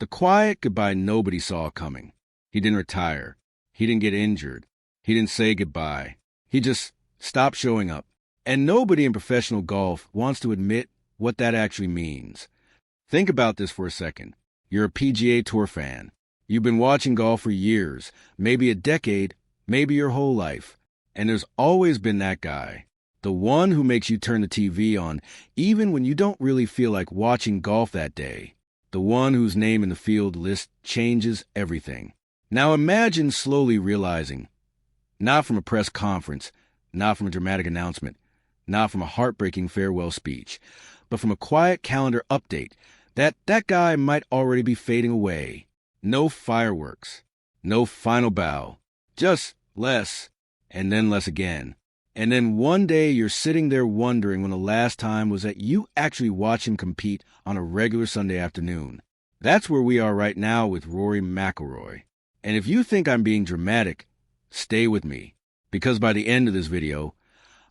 The quiet goodbye nobody saw coming. He didn't retire. He didn't get injured. He didn't say goodbye. He just stopped showing up. And nobody in professional golf wants to admit what that actually means. Think about this for a second. You're a PGA Tour fan. You've been watching golf for years, maybe a decade, maybe your whole life. And there's always been that guy. The one who makes you turn the TV on even when you don't really feel like watching golf that day. The one whose name in the field list changes everything. Now imagine slowly realizing, not from a press conference, not from a dramatic announcement, not from a heartbreaking farewell speech, but from a quiet calendar update, that guy might already be fading away. No fireworks, no final bow, just less, and then less again. And then one day you're sitting there wondering when the last time was that you actually watched him compete on a regular Sunday afternoon. That's where we are right now with Rory McIlroy. And if you think I'm being dramatic, stay with me, because by the end of this video,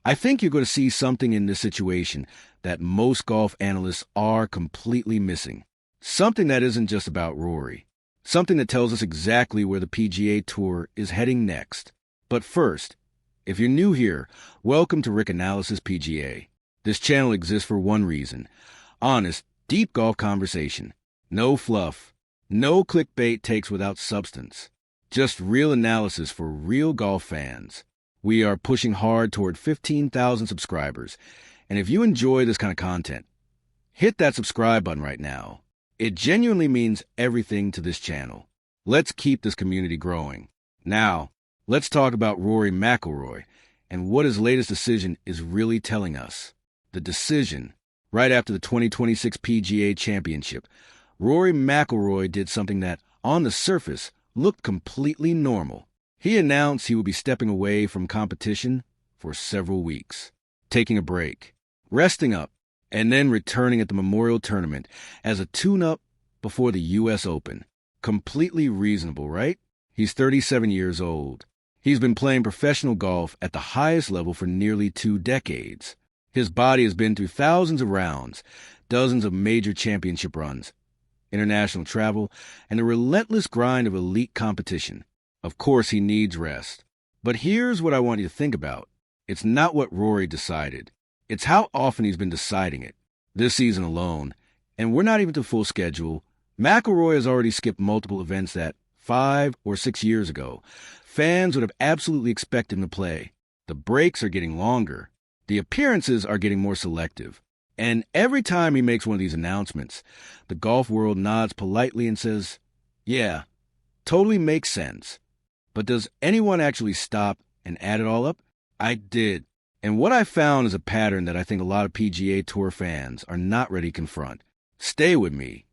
I think you're going to see something in this situation that most golf analysts are completely missing. Something that isn't just about Rory. Something that tells us exactly where the PGA Tour is heading next. But first, if you're new here, welcome to Rick Analysis PGA. This channel exists for one reason: honest, deep golf conversation. No fluff, no clickbait takes without substance. Just real analysis for real golf fans. We are pushing hard toward 15,000 subscribers, and if you enjoy this kind of content, hit that subscribe button right now. It genuinely means everything to this channel. Let's keep this community growing. Now, let's talk about Rory McIlroy and what his latest decision is really telling us. The decision, right after the 2026 PGA Championship, Rory McIlroy did something that, on the surface, looked completely normal. He announced he would be stepping away from competition for several weeks, taking a break, resting up, and then returning at the Memorial Tournament as a tune-up before the U.S. Open. Completely reasonable, right? He's 37 years old. He's been playing professional golf at the highest level for nearly 2 decades. His body has been through thousands of rounds, dozens of major championship runs, international travel, and the relentless grind of elite competition. Of course, he needs rest. But here's what I want you to think about. It's not what Rory decided. It's how often he's been deciding it. This season alone, and we're not even to full schedule, McIlroy has already skipped multiple events that, 5 or 6 years ago, fans would have absolutely expected him to play. The breaks are getting longer. The appearances are getting more selective. And every time he makes one of these announcements, the golf world nods politely and says, yeah, totally makes sense. But does anyone actually stop and add it all up? I did. And what I found is a pattern that I think a lot of PGA Tour fans are not ready to confront. Stay with me,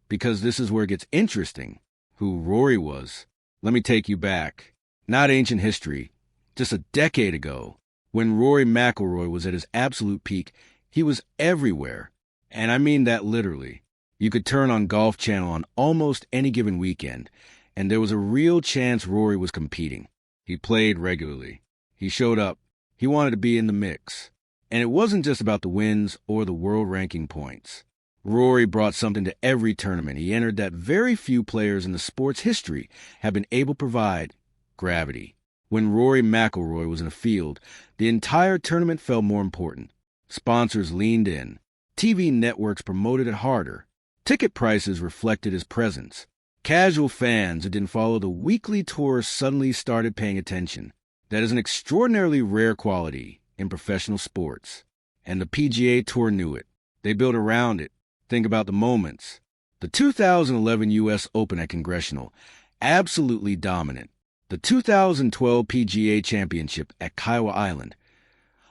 because this is where it gets interesting. Who Rory was. Let me take you back. Not ancient history, just a decade ago. When Rory McIlroy was at his absolute peak, he was everywhere. And I mean that literally. You could turn on Golf Channel on almost any given weekend, and there was a real chance Rory was competing. He played regularly. He showed up. He wanted to be in the mix. And it wasn't just about the wins or the world ranking points. Rory brought something to every tournament he entered that very few players in the sport's history have been able to provide: gravity. When Rory McIlroy was in the field, the entire tournament felt more important. Sponsors leaned in. TV networks promoted it harder. Ticket prices reflected his presence. Casual fans who didn't follow the weekly tour suddenly started paying attention. That is an extraordinarily rare quality in professional sports. And the PGA Tour knew it. They built around it. Think about the moments. The 2011 U.S. Open at Congressional, absolutely dominant. The 2012 PGA Championship at Kiowa Island,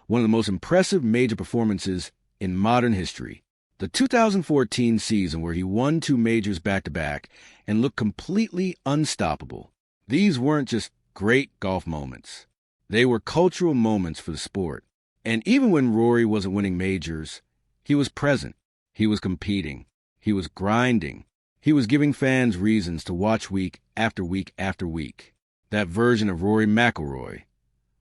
one of the most impressive major performances in modern history. The 2014 season where he won 2 majors back-to-back and looked completely unstoppable. These weren't just great golf moments. They were cultural moments for the sport. And even when Rory wasn't winning majors, he was present. He was competing. He was grinding. He was giving fans reasons to watch week after week after week. That version of Rory McIlroy,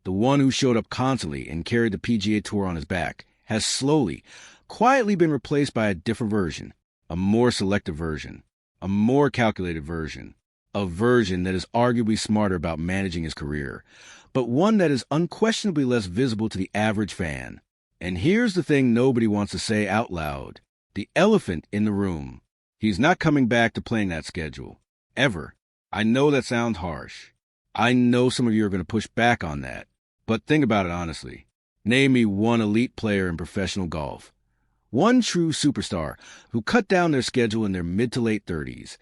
the one who showed up constantly and carried the PGA Tour on his back, has slowly, quietly been replaced by a different version, a more selective version, a more calculated version, a version that is arguably smarter about managing his career, but one that is unquestionably less visible to the average fan. And here's the thing nobody wants to say out loud, the elephant in the room. He's not coming back to playing that schedule. Ever. I know that sounds harsh. I know some of you are going to push back on that. But think about it honestly. Name me one elite player in professional golf. One true superstar who cut down their schedule in their mid to late 30s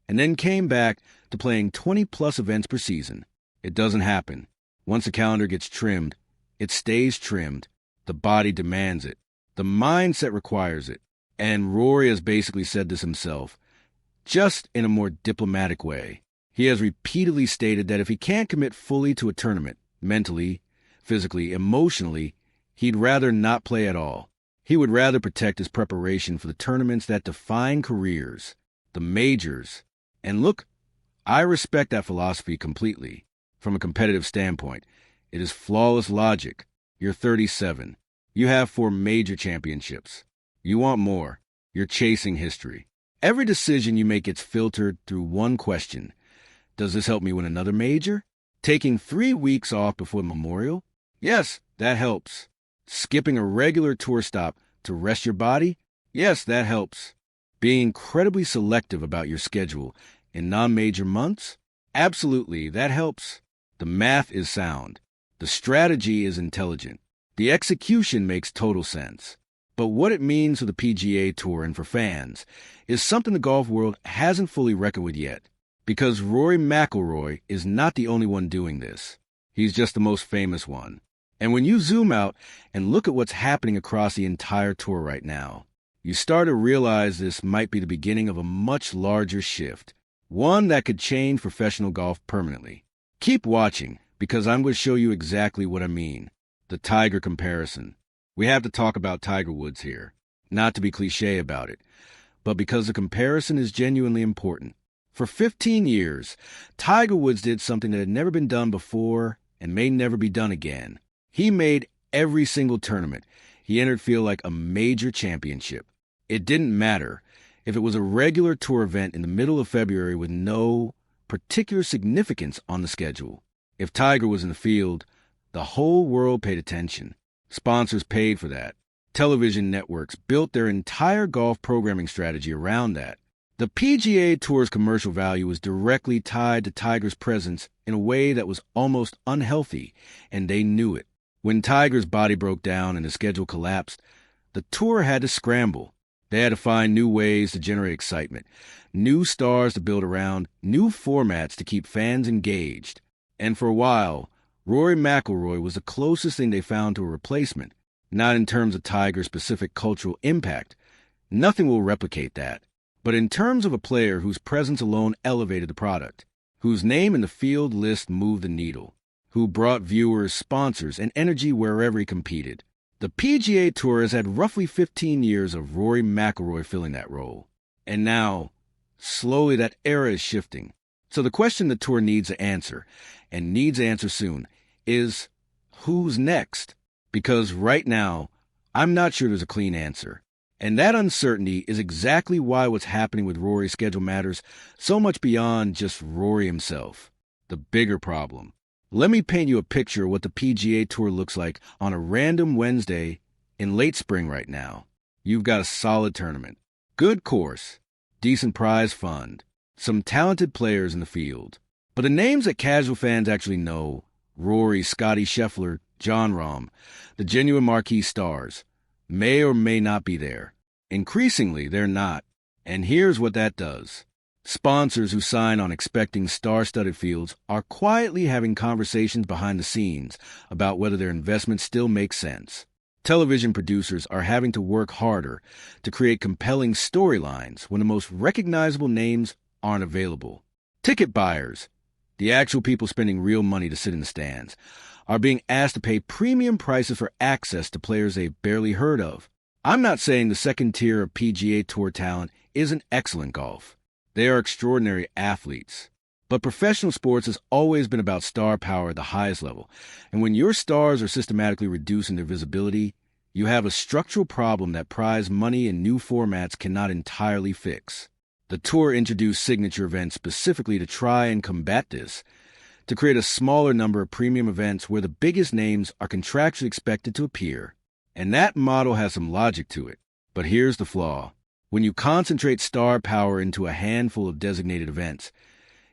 and then came back to playing 20-plus events per season. It doesn't happen. Once the calendar gets trimmed, it stays trimmed. The body demands it. The mindset requires it. And Rory has basically said this himself, just in a more diplomatic way. He has repeatedly stated that if he can't commit fully to a tournament, mentally, physically, emotionally, he'd rather not play at all. He would rather protect his preparation for the tournaments that define careers, the majors. And look, I respect that philosophy completely. From a competitive standpoint, it is flawless logic. You're 37. You have 4 major championships. You want more. You're chasing history. Every decision you make gets filtered through one question. Does this help me win another major? Taking 3 weeks off before Memorial? Yes, that helps. Skipping a regular tour stop to rest your body? Yes, that helps. Being incredibly selective about your schedule in non-major months? Absolutely, that helps. The math is sound. The strategy is intelligent. The execution makes total sense. But what it means for the PGA Tour and for fans is something the golf world hasn't fully reckoned with yet. Because Rory McIlroy is not the only one doing this. He's just the most famous one. And when you zoom out and look at what's happening across the entire tour right now, you start to realize this might be the beginning of a much larger shift, one that could change professional golf permanently. Keep watching, because I'm going to show you exactly what I mean. The Tiger comparison. We have to talk about Tiger Woods here, not to be cliche about it, but because the comparison is genuinely important. For 15 years, Tiger Woods did something that had never been done before and may never be done again. He made every single tournament he entered feel like a major championship. It didn't matter if it was a regular tour event in the middle of February with no particular significance on the schedule. If Tiger was in the field, the whole world paid attention. Sponsors paid for that. Television networks built their entire golf programming strategy around that. The PGA Tour's commercial value was directly tied to Tiger's presence in a way that was almost unhealthy, and they knew it. When Tiger's body broke down and the schedule collapsed, the tour had to scramble. They had to find new ways to generate excitement, new stars to build around, new formats to keep fans engaged. And for a while, Rory McIlroy was the closest thing they found to a replacement, not in terms of Tiger's specific cultural impact. Nothing will replicate that. But in terms of a player whose presence alone elevated the product, whose name in the field list moved the needle, who brought viewers, sponsors, and energy wherever he competed. The PGA Tour has had roughly 15 years of Rory McIlroy filling that role. And now, slowly that era is shifting. So the question the tour needs to answer, and needs to answer soon, is who's next? Because right now, I'm not sure there's a clean answer. And that uncertainty is exactly why what's happening with Rory's schedule matters so much beyond just Rory himself. The bigger problem. Let me paint you a picture of what the PGA Tour looks like on a random Wednesday in late spring right now. You've got a solid tournament, good course, decent prize fund, some talented players in the field. But the names that casual fans actually know, Rory, Scottie, Scheffler, Jon Rahm, the genuine marquee stars, may or may not be there. Increasingly, they're not. And here's what that does. Sponsors who sign on expecting star-studded fields are quietly having conversations behind the scenes about whether their investment still makes sense. Television producers are having to work harder to create compelling storylines when the most recognizable names aren't available. Ticket buyers, the actual people spending real money to sit in the stands, are being asked to pay premium prices for access to players they've barely heard of. I'm not saying the second tier of PGA Tour talent isn't excellent golf. They are extraordinary athletes. But professional sports has always been about star power at the highest level. And when your stars are systematically reducing their visibility, you have a structural problem that prize money and new formats cannot entirely fix. The tour introduced signature events specifically to try and combat this, to create a smaller number of premium events where the biggest names are contractually expected to appear. And that model has some logic to it. But here's the flaw. When you concentrate star power into a handful of designated events,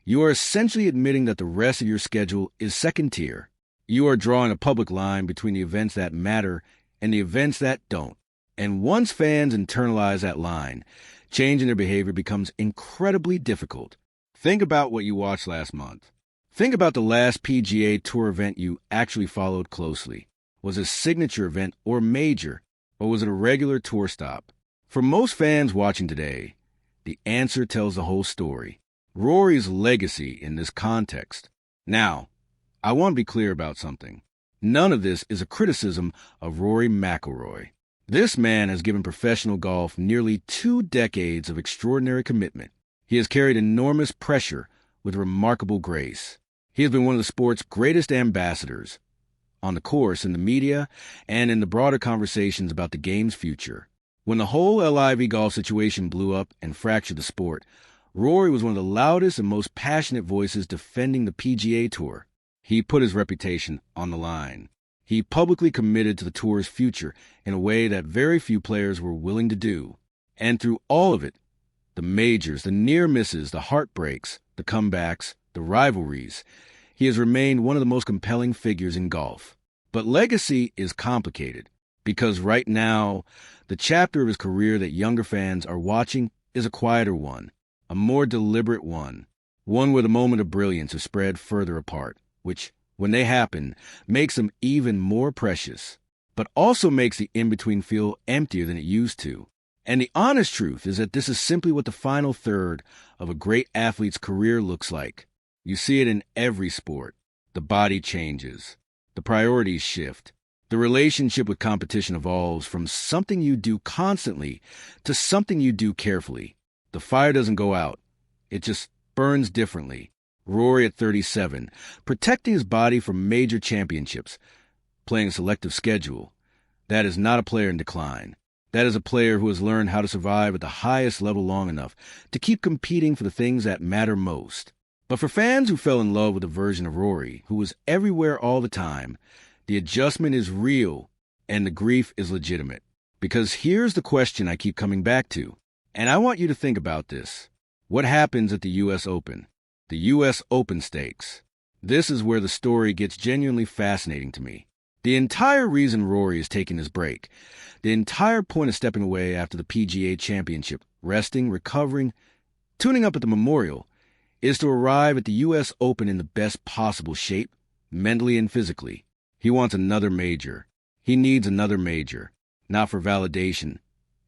you are essentially admitting that the rest of your schedule is second tier. You are drawing a public line between the events that matter and the events that don't. And once fans internalize that line, changing their behavior becomes incredibly difficult. Think about what you watched last month. Think about the last PGA Tour event you actually followed closely. Was it a signature event or major, or was it a regular tour stop? For most fans watching today, the answer tells the whole story. Rory's legacy in this context. Now, I want to be clear about something. None of this is a criticism of Rory McIlroy. This man has given professional golf nearly 2 decades of extraordinary commitment. He has carried enormous pressure with remarkable grace. He has been one of the sport's greatest ambassadors, on the course, in the media, and in the broader conversations about the game's future. When the whole LIV golf situation blew up and fractured the sport, Rory was one of the loudest and most passionate voices defending the PGA Tour. He put his reputation on the line. He publicly committed to the tour's future in a way that very few players were willing to do. And through all of it, the majors, the near misses, the heartbreaks, the comebacks, the rivalries, he has remained one of the most compelling figures in golf. But legacy is complicated, because right now, the chapter of his career that younger fans are watching is a quieter one, a more deliberate one where the moment of brilliance is spread further apart, which, when they happen, makes them even more precious, but also makes the in-between feel emptier than it used to. And the honest truth is that this is simply what the final third of a great athlete's career looks like. You see it in every sport. The body changes. The priorities shift. The relationship with competition evolves from something you do constantly to something you do carefully. The fire doesn't go out. It just burns differently. Rory at 37, protecting his body from major championships, playing a selective schedule. That is not a player in decline. That is a player who has learned how to survive at the highest level long enough to keep competing for the things that matter most. But for fans who fell in love with a version of Rory, who was everywhere all the time, the adjustment is real and the grief is legitimate. Because here's the question I keep coming back to, and I want you to think about this. What happens at the U.S. Open? The U.S. Open stakes. This is where the story gets genuinely fascinating to me. The entire reason Rory is taking his break, the entire point of stepping away after the PGA Championship, resting, recovering, tuning up at the Memorial, is to arrive at the U.S. Open in the best possible shape, mentally and physically. He wants another major. He needs another major. Not for validation.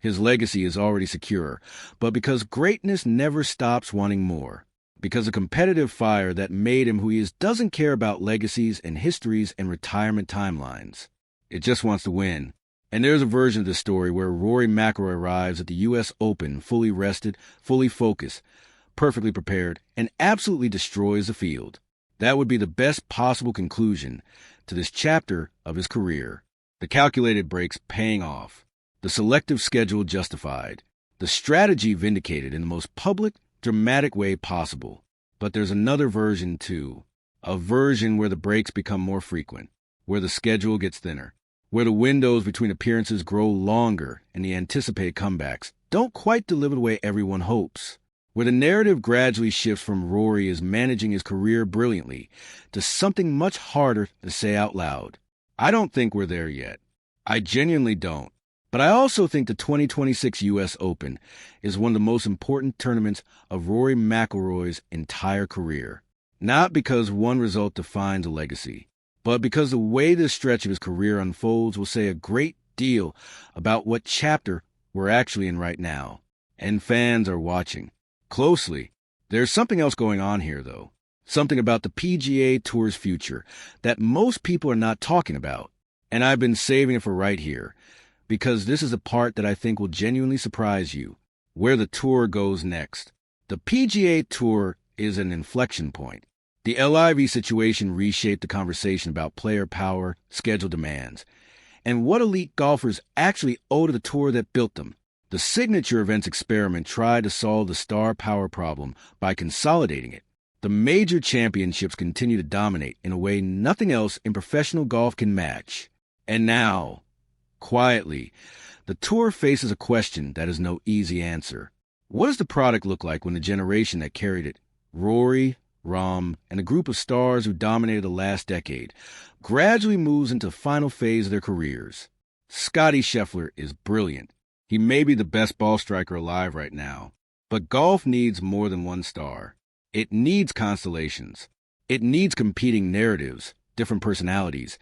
His legacy is already secure, but because greatness never stops wanting more. Because a competitive fire that made him who he is doesn't care about legacies and histories and retirement timelines. It just wants to win. And there's a version of the story where Rory McIlroy arrives at the U.S. Open fully rested, fully focused, perfectly prepared, and absolutely destroys the field. That would be the best possible conclusion to this chapter of his career. The calculated breaks paying off. The selective schedule justified. The strategy vindicated in the most public, dramatic way possible. But there's another version, too. A version where the breaks become more frequent, where the schedule gets thinner, where the windows between appearances grow longer and the anticipated comebacks don't quite deliver the way everyone hopes. Where the narrative gradually shifts from Rory as managing his career brilliantly to something much harder to say out loud. I don't think we're there yet. I genuinely don't. But I also think the 2026 U.S. Open is one of the most important tournaments of Rory McIlroy's entire career. Not because one result defines a legacy, but because the way this stretch of his career unfolds will say a great deal about what chapter we're actually in right now. And fans are watching closely. There's something else going on here, though. Something about the PGA Tour's future that most people are not talking about. And I've been saving it for right here, because this is a part that I think will genuinely surprise you, where the tour goes next. The PGA Tour is an inflection point. The LIV situation reshaped the conversation about player power, schedule demands, and what elite golfers actually owe to the tour that built them. The signature events experiment tried to solve the star power problem by consolidating it. The major championships continue to dominate in a way nothing else in professional golf can match. And now, quietly, the tour faces a question that has no easy answer. What does the product look like when the generation that carried it, Rory, Rahm, and a group of stars who dominated the last decade, gradually moves into the final phase of their careers? Scottie Scheffler is brilliant. He may be the best ball striker alive right now. But golf needs more than one star. It needs constellations. It needs competing narratives, different personalities,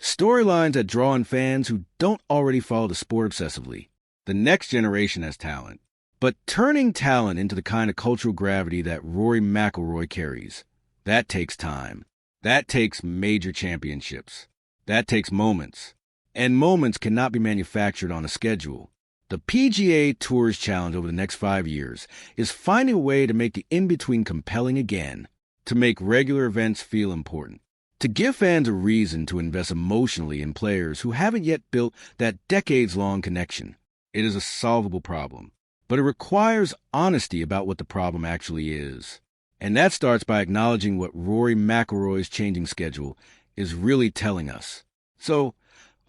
storylines that draw in fans who don't already follow the sport obsessively. The next generation has talent. But turning talent into the kind of cultural gravity that Rory McIlroy carries, that takes time. That takes major championships. That takes moments. And moments cannot be manufactured on a schedule. The PGA Tour's challenge over the next 5 years is finding a way to make the in-between compelling again, to make regular events feel important, to give fans a reason to invest emotionally in players who haven't yet built that decades-long connection. It is a solvable problem, but it requires honesty about what the problem actually is. And that starts by acknowledging what Rory McIlroy's changing schedule is really telling us. So,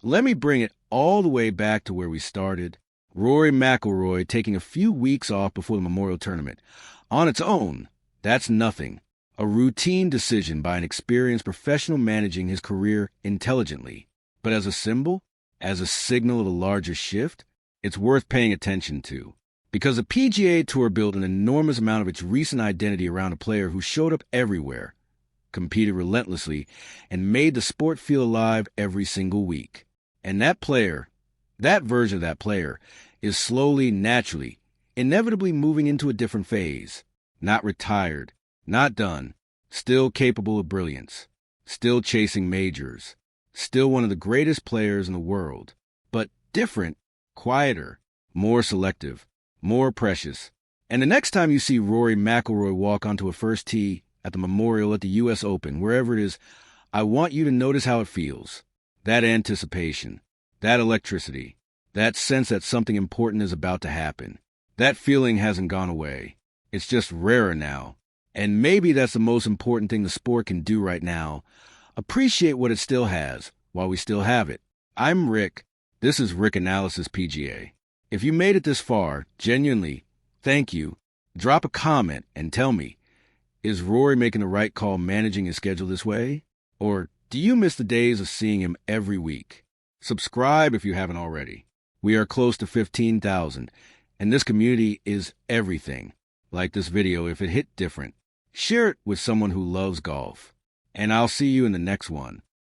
let me bring it all the way back to where we started. Rory McIlroy taking a few weeks off before the Memorial Tournament. On its own, that's nothing. A routine decision by an experienced professional managing his career intelligently. But as a symbol, as a signal of a larger shift, it's worth paying attention to. Because the PGA Tour built an enormous amount of its recent identity around a player who showed up everywhere, competed relentlessly, and made the sport feel alive every single week. And that player, that version of that player, is slowly, naturally, inevitably moving into a different phase. Not retired, not done, still capable of brilliance, still chasing majors, still one of the greatest players in the world, but different, quieter, more selective, more precious. And the next time you see Rory McIlroy walk onto a first tee at the Memorial, at the U.S. Open, wherever it is, I want you to notice how it feels. That anticipation, that electricity, that sense that something important is about to happen. That feeling hasn't gone away. It's just rarer now. And maybe that's the most important thing the sport can do right now. Appreciate what it still has while we still have it. I'm Rick. This is Rick Analysis PGA. If you made it this far, genuinely, thank you. Drop a comment and tell me, is Rory making the right call managing his schedule this way? Or do you miss the days of seeing him every week? Subscribe if you haven't already. We are close to 15,000, and this community is everything. Like this video if it hit different. Share it with someone who loves golf. And I'll see you in the next one.